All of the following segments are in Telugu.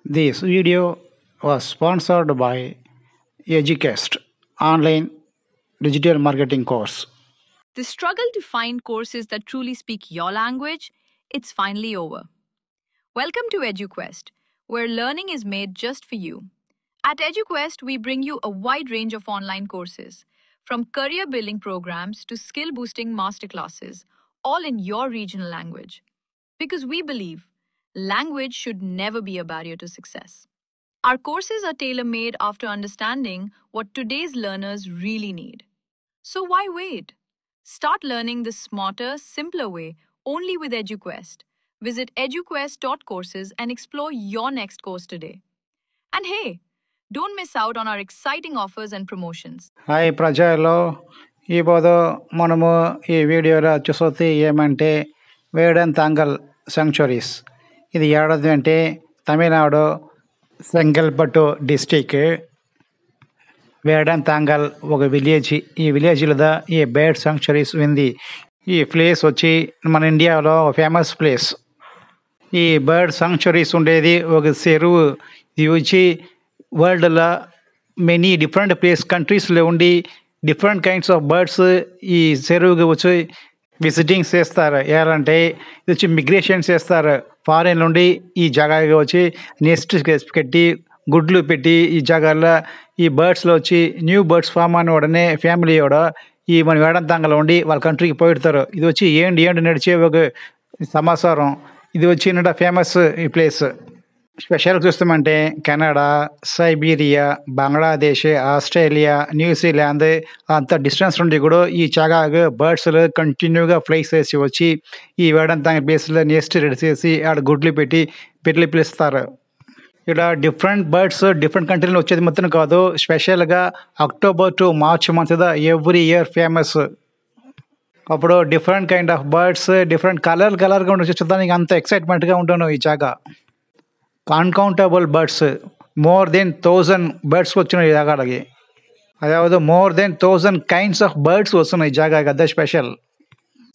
This video was sponsored by Educast online digital marketing course. The struggle to find courses that truly speak your language, it's finally over. Welcome to EduQuest, where learning is made just for you. At EduQuest, we bring you a wide range of online courses, from career building programs to skill boosting masterclasses, all in your regional language. Because we believe language should never be a barrier to success. Our courses are tailor made after understanding what today's learners really need. So why wait? Start learning the smarter, simpler way only with EduQuest. Visit eduquest.courses and explore your next course today. And hey, don't miss out on our exciting offers and promotions. Hi ప్రజల్లో ఈరోజు మనము ఈ వీడియోలో చూసొచ్చి ఏమంటే వేడన్ తాంగల్ సాంక్చురీస్. ఇది ఏడాది అంటే తమిళనాడు సెంగల్పట్టు డిస్టిక్ వేడన్ తాంగల్ ఒక విలేజ్. ఈ విలేజ్లో ఈ బర్డ్ సాంక్చురీస్ ఉంది. ఈ ప్లేస్ వచ్చి మన ఇండియాలో ఫేమస్ ప్లేస్. ఈ బర్డ్ సాంక్చురీస్ ఉండేది ఒక చెరువు. ఇది వచ్చి వరల్డ్లో మెనీ డిఫరెంట్ కంట్రీస్లో ఉండి డిఫరెంట్ కైండ్స్ ఆఫ్ బర్డ్స్ ఈ చెరువుకి వచ్చి విజిటింగ్స్ చేస్తారు. ఎలాంటే ఇది వచ్చి మిగ్రేషన్ చేస్తారు. ఫారెన్ నుండి ఈ జాగాకి వచ్చి నెస్ట్ పెట్టి గుడ్లు పెట్టి ఈ జాగాల్లో ఈ బర్డ్స్లో వచ్చి న్యూ బర్డ్స్ ఫామ్ అని ఉడనే ఫ్యామిలీ కూడా ఈ మన వేడంతాంగలో ఉండి వాళ్ళ కంట్రీకి పోయిడతారు. ఇది వచ్చి ఏంటి నడిచే ఒక సమాచారం. ఇది వచ్చి ఫేమస్ ఈ ప్లేస్. స్పెషల్ చూస్తామంటే Canada, Siberia, Bangladesh, Australia, New Zealand అంత డిస్టెన్స్ నుండి కూడా ఈ జాగాకు బర్డ్స్లో కంటిన్యూగా ఫ్లై చేసి వచ్చి ఈ వేడంతాంగ ప్లేస్లో నెస్ట్ రెడీ చేసి ఆడ గుడ్లు పెట్టి పిలుస్తారు. ఇక్కడ డిఫరెంట్ బర్డ్స్ డిఫరెంట్ కంట్రీలో వచ్చేది మొత్తం కాదు. స్పెషల్గా October to March month every year famous. అప్పుడు different kind of birds different కలర్గా ఉండి చూడడానికి అంత ఎక్సైట్మెంట్గా ఉంటాను. ఈ జాగా uncountable birds more than 1000 birds వచ్చినాయి ఈ జాగాలకి. అதாவது more than 1000 kinds of birds వస్తున్నాయి ఈ జాగాకి. అదే స్పెషల్.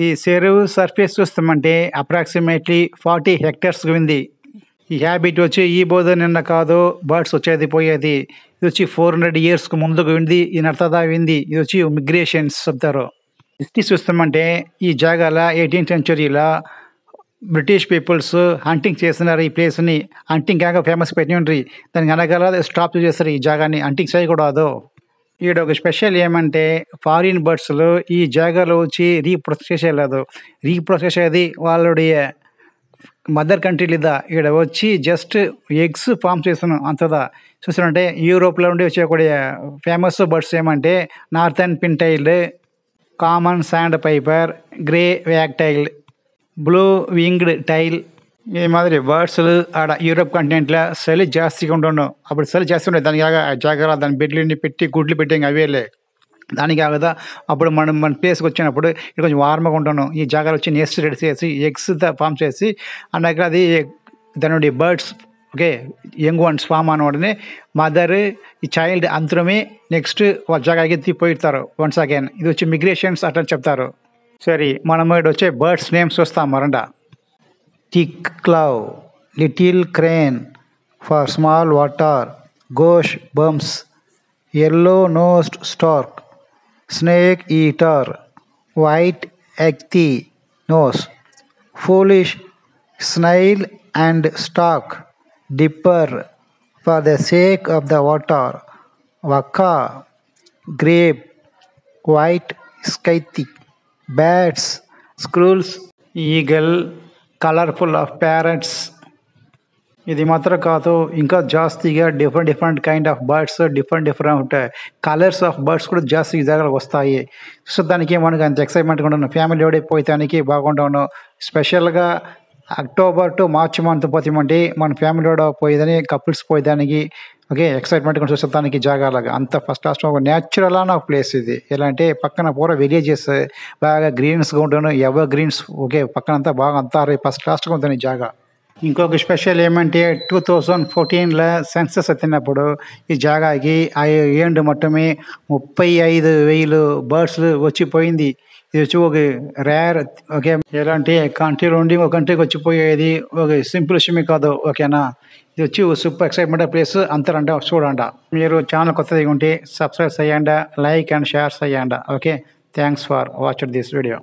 ఈ చెరువు సర్ఫేస్ చూస్తామంటే అప్రాక్సిమేట్లీ 40 hectares ఉంది. ఈ హ్యాబిట్ వచ్చి ఈ బోధ నిన్న కాదు బర్డ్స్ వచ్చేది పోయేది. ఇది వచ్చి 400 years ముందుకు ఉంది. ఈ నడతదా ఉంది. ఇది వచ్చి మిగ్రేషన్స్ చెప్తారు. హిస్టరీ చూస్తామంటే ఈ జాగాలో 18th centuryలో బ్రిటిష్ పీపుల్స్ హంటింగ్ చేస్తున్నారు. ఈ ప్లేస్ని హంటింగ్ కాగా ఫేమస్ పెట్టి ఉండ్రి. దానికి అనగల స్టాప్ చేస్తారు. ఈ జాగాని హంటింగ్ చేయకూడదు. ఈడ ఒక స్పెషల్ ఏమంటే ఫారిన్ బర్డ్స్లో ఈ జాగాలో వచ్చి రీప్రొసెస్ చేసేలేదు. రీప్రొసెస్ చేసేది వాళ్ళుடைய మదర్ కంట్రీ లేదా ఈడ వచ్చి జస్ట్ ఎగ్స్ ఫామ్ చేస్తున్నాం అంతదా. చూసారంటే యూరోప్లో ఉండి వచ్చేக்கூடிய ఫేమస్ బర్డ్స్ ఏమంటే northern pintailed, common sandpiper, grey wagtail, blue winged teal. ఈ మాదిరి బర్డ్స్ ఆడ యూరోప్ కంటినెంట్లో చలి జాస్తిగా ఉంటుండు. అప్పుడు చలి జాస్తి ఉండే దానికి జాగ్రత్త దాని బెడ్లని పెట్టి గుడ్లు పెట్టి అవేలే దానికి ఆగదా. అప్పుడు మన ప్లేస్కి వచ్చినప్పుడు ఇక్కడ కొంచెం వార్మగా ఉంటాను. ఈ జాగాలో వచ్చి నెస్ట్ రెడీ చేసి ఎగ్స్ ఫామ్ చేసి అన్నాక అది దాని నుండి birds okay young ones form అనవాడని మదర్ ఈ చైల్డ్ అంతరమే నెక్స్ట్ వాళ్ళ జాగాకి పోయిడతారు వన్స్ అగైన్. ఇది వచ్చి మిగ్రేషన్స్ అట్లా చెప్తారు. సరే మనం ఇక్కడ వచ్చే బర్డ్స్ నేమ్స్ చూస్తాం మరండా. Tick clove, little crane for small water, gosh bums, yellow nosed stork, snake eater, white ఎక్తి nose, foolish snail and stork, dipper for the sake of the water, వక్కా, గ్రేప్, వైట్ స్కైతి, bats, squirrels, eagle, colourful of parrots. ఇది మాత్రం కాదు ఇంకా జాస్తిగా different kind of birds different colours of birds కూడా జాస్తి జాగ్రత్తగా వస్తాయి. సో దానికి మనకు అంత ఎక్సైట్మెంట్గా ఉన్నాను. ఫ్యామిలీ ఓడి పోయేదానికి బాగుంటాను. స్పెషల్గా అక్టోబర్ టు మార్చ్ మంత్ పోతామంటే మన ఫ్యామిలీ కూడా పోయేదని కపుల్స్ పోయేదానికి ఓకే ఎక్సైట్మెంట్గా చూసేదానికి జాగాలాగా అంత ఫస్ట్ క్లాస్ ఒక న్యాచురల్ అన్న ఒక ప్లేస్. ఇది ఎలా అంటే పక్కన పూర విలేజెస్ బాగా గ్రీన్స్గా ఉంటాను. ఎవర్ గ్రీన్స్ ఓకే పక్కన అంతా బాగా అంతా ఫస్ట్ క్లాస్గా ఉంటుంది ఈ జాగా. ఇంకొక స్పెషల్ ఏమంటే 2014లో సెన్సస్ ఎత్తినప్పుడు ఈ జాగాకి ఏండు మొత్తమే 35,000 బర్డ్స్ వచ్చిపోయింది. ఇది వచ్చి ఒక రేర్ ఓకే ఎలాంటి కంట్రీలో ఉండి ఒక కంట్రీకి వచ్చిపోయేది ఒక సింపుల్ విషయమే కాదు ఓకేనా. ఇది వచ్చి సూపర్ ఎక్సైట్మెంట్ ప్లేస్ అంతరంట చూడండి. మీరు ఛానల్ కొత్తగా ఉంటే సబ్స్క్రైబ్ చేయండి, లైక్ అండ్ షేర్ చేయండి. Okay, thanks for watching this video.